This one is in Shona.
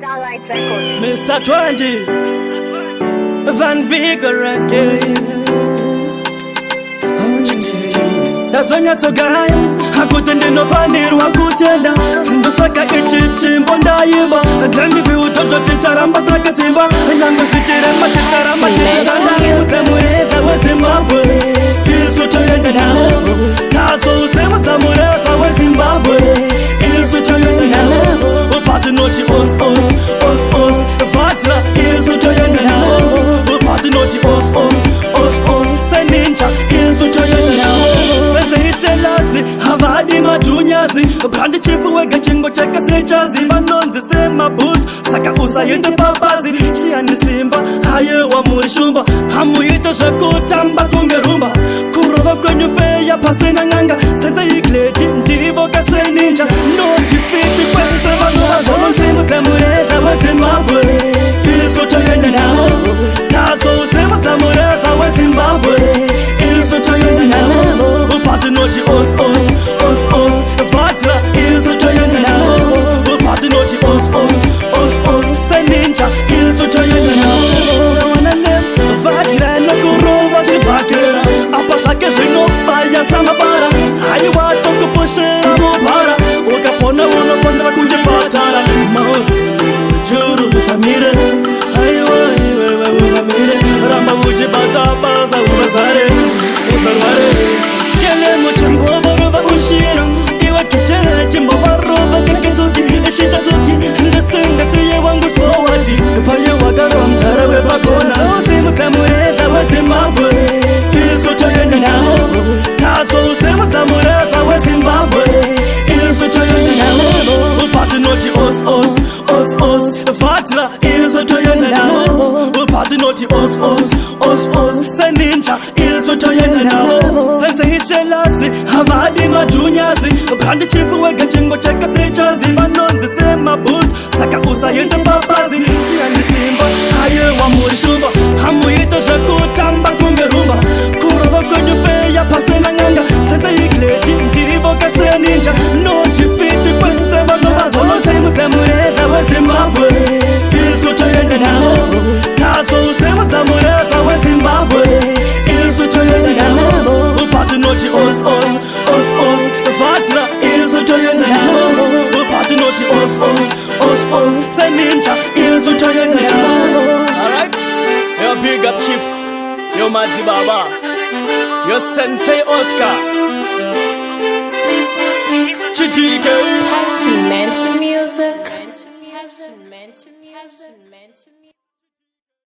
Mr. 20 Varn Virgo again. Ndazonyatsogaya akuti ndinofanirwa kutenda ndosaka ichi chimbo ndaimba ndrandivi utoto ticharamba takasimba nyange zvichirema ticharamba tichishanda mureza weZimbabwe isu toenda nawo tazosemudza mureza weZimbabwe isu toenda nawo patinoti os vatra isu toenda nawo patinoti os seninja isu toenda nawo Shelazi, havadi madunyazi Brandi chifu wega chingo cheka sechazi Vanonzi sema butu, saka usayite papazi Shiani simba, haye wa murishumba Hamu ito shakutamba kungerumba Kurova kwenye feya pasena nganga Senza ikleti, ndivo kase ninja Noti fiti kwenye vanwazo Usimu zamureza weZimbabwe Isu toyenda nao Tazo usimu zamureza weZimbabwe Isu toyenda nao Patinoti os vatra isu toyenda nawo patinoti os seninja isu toyenda nawo wana nem vatra nokurova zvibhakera apa zvake zvinobaya samabara haiwa tokupushira mubhara ukapona unoponera kuchipatara juru usamire haiwa iwewe usamire ramba uchibata basa usazare usarware skelem imbovarova ushira iwe tutere imbovarova kake tsuki ndasingasiye wangu swawati paye wagarwa mtara wepakona usimudza mureza weZimbabwe isu toyenda nawo tazo usimudza mureza weZimbabwe isu toyenda nawo patinoti os vatra isu toyenda nawo patinoti os seninja isu toyenda nawo Shelazi, havadi madunyazi Brandi chifu wega chingo cheka sechazi Vanonzi sema butu, saka usayite papazi Shiani simba, haye wa murishumba Hamu ito shakutamba kungerumba Kurova kwenye feya pasena nganga Senza ikleti, ndivo kase ninja Noti fiti kwese vanwazo Usimu mureza weZimbabwe Isu toyenda nawo Tazo usimu mureza weZimbabwe Isu toyenda nawo Patinoti os vatra isu toyenda nawo patinoti os seninja isu toyenda nawo. Alright, yo big up chief, yo Madzi Baba, yo Sensei Oscar Chidike Passion Mento music.